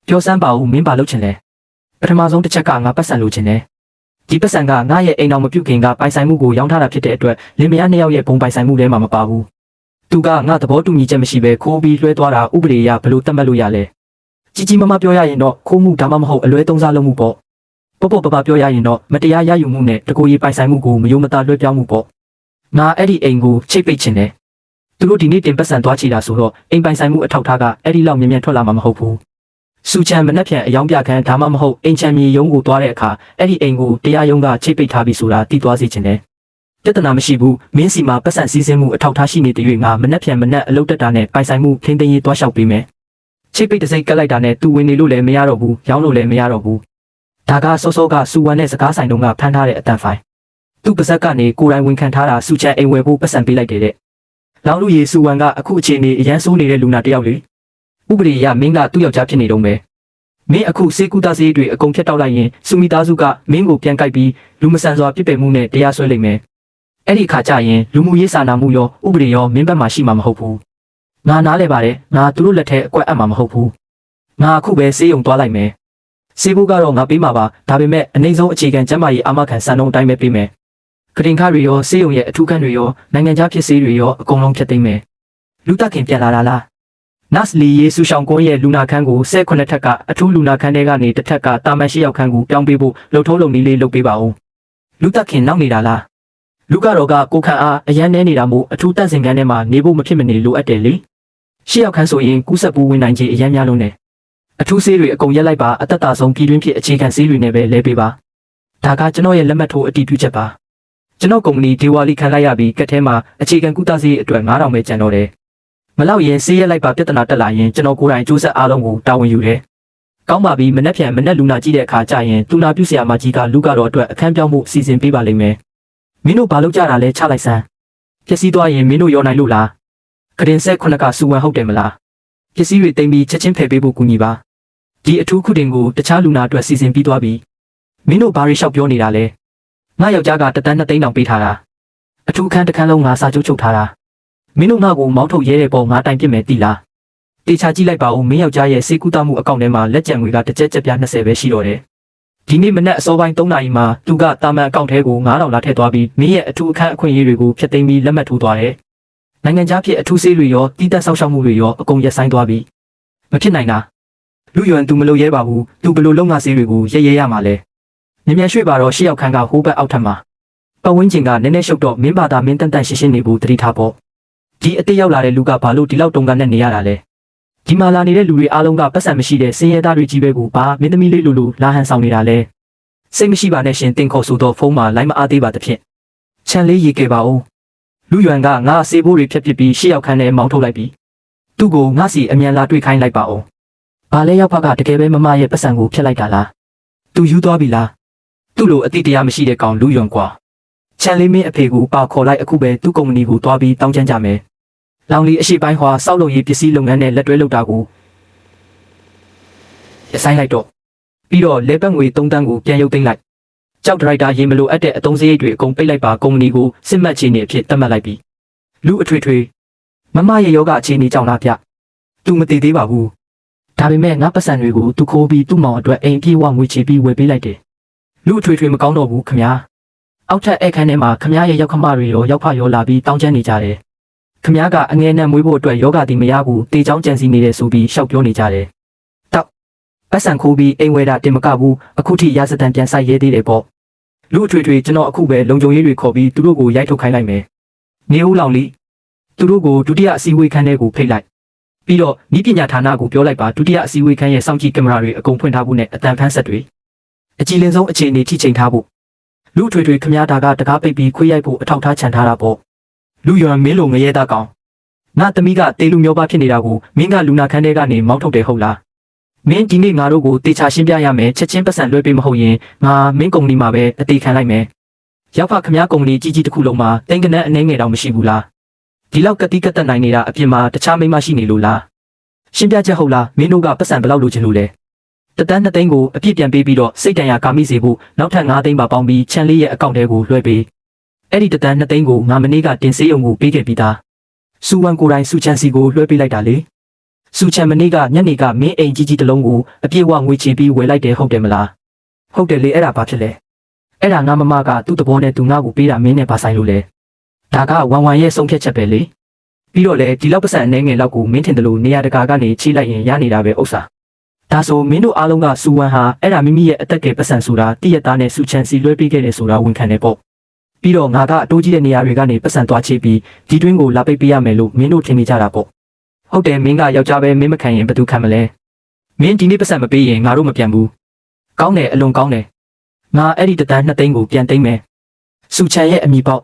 ပြောစမ်းပါဦးမင်းပါလုပ်ချင်လဲပထမဆုံးတစ်ချက်ကငါပတ်စံလိုချင်တယ်ဒီပတ်စံကငါရဲ့အိမ်တော်မပြုတ်ခင်ကပိုင်ဆိုင်မှုကိုရောင်းထားတာဖြစ်တဲ့အတွက်လင်မယားနှစ်ယောက်ရဲ့ဘုံပိုင်ဆိုင်မှုထဲမှာမပါဘူးသူကငါသဘောတူညီချက်မရှိဘဲခိုးပြီးလွှဲသွားတာဥပဒေအရဘယ်လိုသတ်မှတ်လို့ရလဲကြီးကြီးမားမားပြောရရင်တော့ခိုးမှုဒါမှမဟုတ်အလွဲသုံးစားလုပ်မှုပေါ့ပေါ့ပပပြောရရင်တော့မတရားရယူမှုနဲ့တကူရီပိုင်ဆိုင်မှုကိုမယုံမသားလွှဲပြောင်းမှုပေါ့ငါအဲ့ဒီအိမ်ကိုချိတ်ပိတ်ချင်တယ်သူတို့ဒီနေ့တင်ပတ်စံသွားချီတာဆိုတော့အိမ်ပိုင်ဆိုင်မှုအထောက်ထားကအဲ့ဒီလောက်မြင်မြန်ထွက်လာမှာမဟုတ်ဘူးစူချန်မနှက်ဖြန်အယောင်ပြခန်းဒါမှမဟုတ်အိမ်ချမ်းမြေယုံကိုသွားတဲ့အခါအဲ့ဒီအိမ်ကိုတရားရုံးကချိတ်ပိတ်ထားပြီးဆိုတာသိသွားစေချင်တယ်ပြဿနာမရှိဘူးမင်းစီမှာပတ်စံစည်းစိမ်မှုအထောက်ထားရှိနေတဲ့၍ငါမနှက်ဖြန်မနှက်အလုပ်တက်တာနဲ့ပိုင်ဆိုင်မှုခင်းသိမ်းရေးသွားလျှောက်ပေးမယ်ချိတ်ပိတ်တစ်စိတ်ကတ်လိုက်တာနဲ့သူဝင်နေလို့လည်းမရတော့ဘူးရောင်းလို့လည်းမရတော့ဘူးဒါကစောစောကစူဝမ်နဲ့စကားဆိုင်တုန်းကဖမ်းထားတဲ့အတန်ဖိုင်သူ့ပါဇက်ကနေကိုယ်တိုင်ဝန်ခံထားတာစူချန်အိမ်ဝယ်ဖို့ပတ်စံပေးလိုက်တယ်တဲ့လောင်လူရီစူဝမ်ကအခုအချိန်နေအရန်ဆိုးနေတဲ့လူနာတယောက်လေဥပဒေအရမင်းကသူ့ယောက်ျားဖြစ်နေတော့မယ်မင်းအခုစေကူတာစေးတွေအကုန်ဖြတ်တောက်လိုက်ရင်စူမီသားစုကမင်းကိုပြန်ကြိုက်ပြီးလူမဆန်စွာပြစ်ပယ်မှုနဲ့တရားစွဲလိုက်မယ်အဲ့ဒီခါကျရင်လူမှုရေးစာနာမှုရောဥပဒေရောမင်းဘက်မှာရှိမှာမဟုတ်ဘူးငါနားလဲပါတယ်ငါသူတို့လက်ထဲအကွက်အပ်မှာမဟုတ်ဘူးငါအခုပဲစေးရုံသွားလိုက်မယ်စေဖို့ကတော့ငါပေးမှာပါဒါပေမဲ့အနိုင်ဆုံးအခြေခံကျန်းမာရေးအာမခံစံနှုန်းအတိုင်းပဲပေးမယ်ကတင်ခါတွေရောစေးရုံရဲ့အထူးခန်းတွေရောနိုင်ငံခြားဖြစ်စေးတွေရောအကုန်လုံးဖျက်သိမ်းမယ်လူတက်ခင်ပြန်လာတာလားနတ်လီယေဆူရှောင်းကွန်ရဲ့လူနာခန်းကို18ထက်ကအထူးလူနာခန်းထဲကနေတစ်ထက်ကတာမန်8ယောက်ခန်းကိုပြောင်းပေးဖို့လှုပ်ထိုးလုံနည်းလေးလုပ်ပေးပါဦးလူတက်ခင်နောက်နေတာလားလူကတော့ကကိုခန့်အားအရန်နေနေတာမို့အထူးတန့်စင်ခန်းထဲမှာနေဖို့မဖြစ်မနေလိုအပ်တယ်လေ8ယောက်ခန်းဆိုရင်ကူးဆက်ပူးဝင်နိုင်ခြေအရန်များလုံးတယ်အထူးဆေးတွေအကုန်ရက်လိုက်ပါအသက်တာဆုံးပြည်တွင်းဖြစ်အခြေခံဆေးတွေနဲ့ပဲလဲပေးပါဒါကကျွန်တော်ရဲ့လက်မှတ်ထိုးအတည်ပြုချက်ပါကျွန်တော်ကုမ္ပဏီဒေဝါလီခံလိုက်ရပြီးကတ်ထဲမှာအခြေခံကုသဆေးအတွက်9000ပဲကျန်တော့တယ်မလောက်ရင်ဆေးရက်လိုက်ပါပြဿနာတက်လာရင်ကျွန်တော်ကိုယ်တိုင်အကျိုးဆက်အားလုံးကိုတာဝန်ယူတယ်ကောင်းပါပြီမနှက်ဖြန်မနှက်လူနာကြည့်တဲ့အခါကျရင်လူနာပြုဆရာမကြီးကလူကတော့အတွက်အခန်းပြောင်းမှုစီစဉ်ပေးပါလိမ့်မယ်မင်းတို့ဘာလုပ်ကြတာလဲချလိုက်စမ်းပျက်စီးသွားရင်မင်းတို့ရောနိုင်လို့လားကရင်ဆက်ခုနကစူဝမ်ဟုတ်တယ်မလားပစ္စည်းတွေတင်ပြီးချက်ချင်းဖယ်ပေးဖို့ကူညီပါဒီအထူးခုတင်ကိုတခြားလူနာအတွက်စီစဉ်ပြီးသွားပြီမင်းတို့ဘာတွေလျှောက်ပြောနေတာလဲငါယောက်ျားကတသန်း2သိန်းတောင်ပေးထားတာအထူးခန်းတစ်ခန်းလုံးငါစာချုပ်ချုပ်ထားတာမင်းတို့ငါ့ကိုမောင်းထုတ်ရဲတဲ့ပုံငါတိုင်ပြစ်မယ်တိလားတေချာကြည့်လိုက်ပါဦးမင်းယောက်ျားရဲ့စေကူတာမှုအကောင့်ထဲမှာလက်ကျန်ငွေကတစ်ကြက်ပြား20ပဲရှိတော့တယ်ဒီနေ့မနက်အစောပိုင်း3နာရီမှာသူကတာမန်အကောင့်ထဲကို9000လာထည့်သွားပြီးမင်းရဲ့အထူးအခန်းအခွင့်အရေးတွေကိုဖျက်သိမ်းပြီးလက်မှတ်ထိုးသွားတယ်နိုင်ငံခြားဖြစ်အထူးဆေးတွေရောတီးတက်ဆောက်ရှောက်မှုတွေရောအကုန်ရပ်ဆိုင်းသွားပြီမဖြစ်နိုင်တာလူယွမ်သူမလုပ်ရဲပါဘူးသူဘယ်လိုလုပ်ငါဆေးတွေကိုရဲရမှာလဲမြန်ရွှေ့ပါတော့8ယောက်ခန်းကဟိုးဘက်အောက်ထပ်မှာပတ်ဝန်းကျင်ကနည်းနည်းရှုပ်တော့မင်းဘာသာမင်းတန်ရှင်းနေဖို့တတိထားပေါ့ဒီအစ်ရောက်လာတဲ့လူကဘာလို့ဒီလောက်တုံကနဲ့နေရတာလဲဒီမှာလာနေတဲ့လူတွေအားလုံးကပတ်စံမရှိတဲ့စင်ရဲသားတွေကြီးပဲကိုဘာမင်းသမီးလေးလိုလာဟန်ဆောင်နေတာလဲစိတ်မရှိပါနဲ့ရှင်တင်ခေါ်ဆိုတော့ဖုန်းမှာလိုင်းမအားသေးပါတဖြင့်ချန်လေးရေခဲ့ပါဦးလူယွမ်ကငါဆေးဘိုးတွေဖြတ်ပစ်ပြီး8ယောက်ခန်းနဲ့မောင်းထုတ်လိုက်ပြီးသူ့ကိုငါစီအမြန်လာတွေ့ခိုင်းလိုက်ပါဦးဘာလဲရောက်ဖကတကယ်ပဲမမရဲ့ပတ်စံကိုဖျက်လိုက်တာလားသူယူသွားပြီလားသူ့လိုအတိတရားမရှိတဲ့ကောင်လူယွမ်ကွာချန်လေးမင်းအဖေကိုပါခေါ်လိုက်အခုပဲသူ့ကုမ္ပဏီကိုတွားပြီးတောင်းကျမ်းကြမယ်လောင်လီအရှိပိုင်းဟွာစောက်လုပ်ရေးပစ္စည်းလုပ်ငန်းနဲ့လက်တွဲလုပ်တာကိုရဆိုင်လိုက်တော့ပြီးတော့လေပတ်ငွေ3တန်းကိုပြန်ရုပ်သိမ်းလိုက်ကြောက်ဒရိုက်တာရေမလိုအပ်တဲ့အသုံးစရိတ်တွေအကုန်ပိတ်လိုက်ပါကုမ္ပဏီကိုစစ်မှတ်ခြင်းနေအဖြစ်သတ်မှတ်လိုက်ပြီးလူအထွေထွေမမရဲ့ယောဂအခြေအနေကြောင့်လားဗျသူမသိသေးပါဘူးဒါပေမဲ့ငါပတ်စံတွေကိုသူခိုးပြီးသူ့မောင်အတွက်အိမ်ပြေးဝငွေချေပြီးဝယ်ပေးလိုက်တယ်လူအထွေထွေမကောင်းတော့ဘူးခမညာအောက်ထပ်အခန်းထဲမှာခမညာရဲ့ရောက်ခမတွေရောရောက်ဖရောလာပြီးတောင်းကျမ်းနေကြတယ်ခမညာကအငဲနဲ့မွေးဖို့အတွက်ယောဂတီမရဘူးတေချောင်းကြံစီနေတယ်ဆိုပြီးရှောက်ပြောနေကြတယ်တောက်ပတ်စံခိုးပြီးအိမ်ဝဲတာတင်မကဘူးအခုထိရာဇသံပြန်ဆိုင်ရဲသေးတယ်ပေါ့လူအထွေထွေကျွန်တော်အခုပဲလုံခြုံရေးတွေခေါ်ပြီးသူတို့ကိုရိုက်ထုတ်ခိုင်းလိုက်မယ်နေဦးလောင်လီသူတို့ကိုဒုတိယအစည်းအဝေးခန်းထဲကိုဖိတ်လိုက်ပြီးတော့ဤပညာဌာနကိုပြောလိုက်ပါဒုတိယအစည်းအဝေးခန်းရဲ့စောင့်ကြည့်ကင်မရာတွေအကုန်ဖွင့်ထားဖို့နဲ့အတန်ဖန်းဆက်တွေအကြည်လင်ဆုံးအခြေအနေထိချိန်ထားဖို့လူထွေထွေခမည်းတာကတကားပိတ်ပြီးခွေးရိုက်ဖို့အထောက်ထားချန်ထားတာပေါ့လူယွမ်မင်းလိုငရဲသားကောင်ငါသမီးကတေလူမျိုးပါဖြစ်နေတာကိုမင်းကလူနာခန်းထဲကနေမောင်းထုတ်တယ်ဟုတ်လားမင်းဒီနေ့ငါတို့ကိုတေချာရှင်းပြရမယ်ချက်ချင်းပတ်စံလွှဲပေးမဟုတ်ရင်ငါမင်းကုမ္ပဏီမှာပဲအသေးခံလိုက်မယ်ရောက်ဖခမည်းကုမ္ပဏီကြီးကြီးတစ်ခုလုံးမှာတိန်ကနန်းအနေငယ်တောင်မရှိဘူးလားဒီလောက်ကတိကတက်နိုင်နေတာအပြင်မှာတခြားမိမရှိနေလို့လားရှင်းပြချက်ဟုတ်လားမင်းတို့ကပတ်စံဘယ်လောက်လိုချင်လို့လဲတသန်း2သိန်းကိုအပြည့်ပြန်ပေးပြီးတော့စိတ်တန်ရာကာမိစေဖို့နောက်ထပ်9သိန်းပါပေါင်းပြီးချန်လေးရဲ့အကောင့်ထဲကိုလွှဲပေးအဲ့ဒီတသန်း2သိန်းကိုငါမနေ့ကတင်စေးရုံကိုပေးခဲ့ပြီးသားစူဝမ်ကိုယ်တိုင်စူချန်စီကိုလွှဲပေးလိုက်တာလေ စူချန်မနေ့ကညနေကမင်းအိမ်ကြီးကြီးတစ်လုံးကိုအပြည့်အဝငွေချေပြီးဝယ်လိုက်တယ်ဟုတ်တယ်မလားဟုတ်တယ်လေအဲ့ဒါဘာဖြစ်လဲအဲ့ဒါငါမမကသူ့သဘောနဲ့သူငါ့ကိုပေးတာမင်းနဲ့ပါဆိုင်လို့လေဒါကဝမ်ဝမ်ရဲ့ဆုံးဖြတ်ချက်ပဲလေပြီးတော့လေဒီလောက်ပတ်စံအနေငယ်လောက်ကိုမင်းထင်တယ်လို့နေရာတကာကနေချိလိုက်ရင်ရနေတာပဲဥစ္စာဒါဆိုမင်းတို့အားလုံးကစူဝမ်ဟာအဲ့ဒါမိမိရဲ့အသက်ကယ်ပတ်စံဆိုတာတိရသားနဲ့စူချန်စီလွှဲပေးခဲ့တယ်ဆိုတာဝန်ခံတယ်ပေါ့ပြီးတော့ငါကအတိုးကြီးတဲ့နေရာတွေကနေပတ်စံသွားချိပြီးဒီတွင်းကိုလာပိတ်ပေးရမယ်လို့မင်းတို့ထင်နေကြတာပေါ့ဟုတ်တယ်မင်းကယောက်ျားပဲမင်းမခံရင်ဘယ်သူခံမလဲမင်းဒီနေ့ပတ်စံမပေးရင်ငါတို့မပြန်ဘူးကောင်းတယ်အလွန်ကောင်းတယ်ငါအဲ့ဒီတန်း2သိန်းကိုပြန်သိမ်းမယ်စူချန်ရဲ့အမိပေါက်